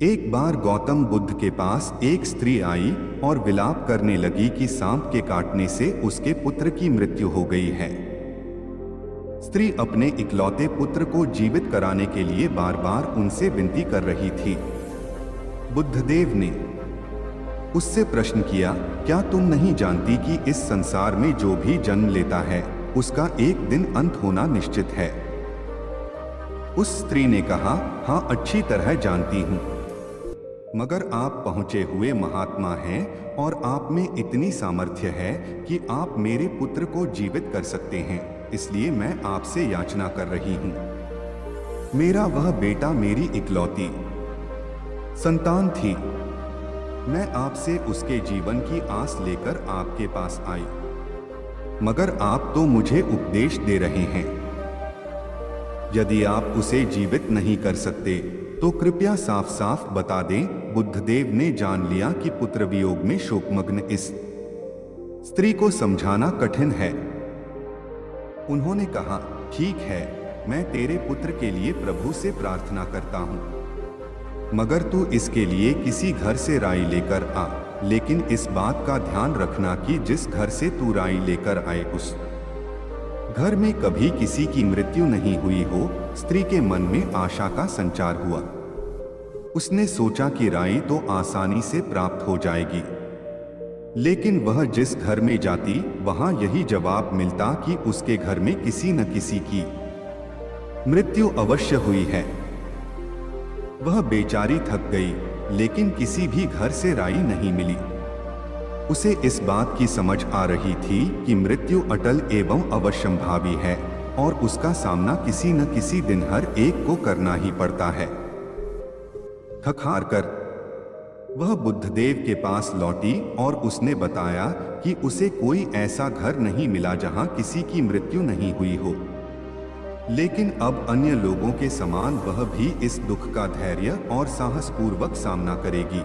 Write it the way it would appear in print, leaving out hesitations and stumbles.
एक बार गौतम बुद्ध के पास एक स्त्री आई और विलाप करने लगी कि सांप के काटने से उसके पुत्र की मृत्यु हो गई है। स्त्री अपने इकलौते पुत्र को जीवित कराने के लिए बार बार उनसे विनती कर रही थी। बुद्धदेव ने उससे प्रश्न किया, क्या तुम नहीं जानती कि इस संसार में जो भी जन्म लेता है उसका एक दिन अंत होना निश्चित है? उस स्त्री ने कहा, हाँ अच्छी तरह जानती हूँ, मगर आप पहुंचे हुए महात्मा हैं और आप में इतनी सामर्थ्य है कि आप मेरे पुत्र को जीवित कर सकते हैं, इसलिए मैं आपसे याचना कर रही हूँ। मेरा वह बेटा मेरी इकलौती संतान थी। मैं आपसे उसके जीवन की आस लेकर आपके पास आई, मगर आप तो मुझे उपदेश दे रहे हैं। यदि आप उसे जीवित नहीं कर सकते तो कृपया साफ साफ बता दें। बुद्धदेव ने जान लिया कि पुत्र वियोग में शोकमग्न इस स्त्री को समझाना कठिन है। उन्होंने कहा, ठीक है, मैं तेरे पुत्र के लिए प्रभु से प्रार्थना करता हूं, मगर तू इसके लिए किसी घर से राई लेकर आ, लेकिन इस बात का ध्यान रखना कि जिस घर से तू राई लेकर आए उस घर में कभी किसी की मृत्यु नहीं हुई हो। स्त्री के मन में आशा का संचार हुआ। उसने सोचा कि राई तो आसानी से प्राप्त हो जाएगी, लेकिन वह जिस घर में जाती वहां यही जवाब मिलता कि उसके घर में किसी न किसी की मृत्यु अवश्य हुई है। वह बेचारी थक गई, लेकिन किसी भी घर से राई नहीं मिली। उसे इस बात की समझ आ रही थी कि मृत्यु अटल एवं अवश्यंभावी है और उसका सामना किसी न किसी दिन हर एक को करना ही पड़ता है। थक हार कर वह बुद्धदेव के पास लौटी और उसने बताया कि उसे कोई ऐसा घर नहीं मिला जहां किसी की मृत्यु नहीं हुई हो, लेकिन अब अन्य लोगों के समान वह भी इस दुख का धैर्य और साहसपूर्वक सामना करेगी।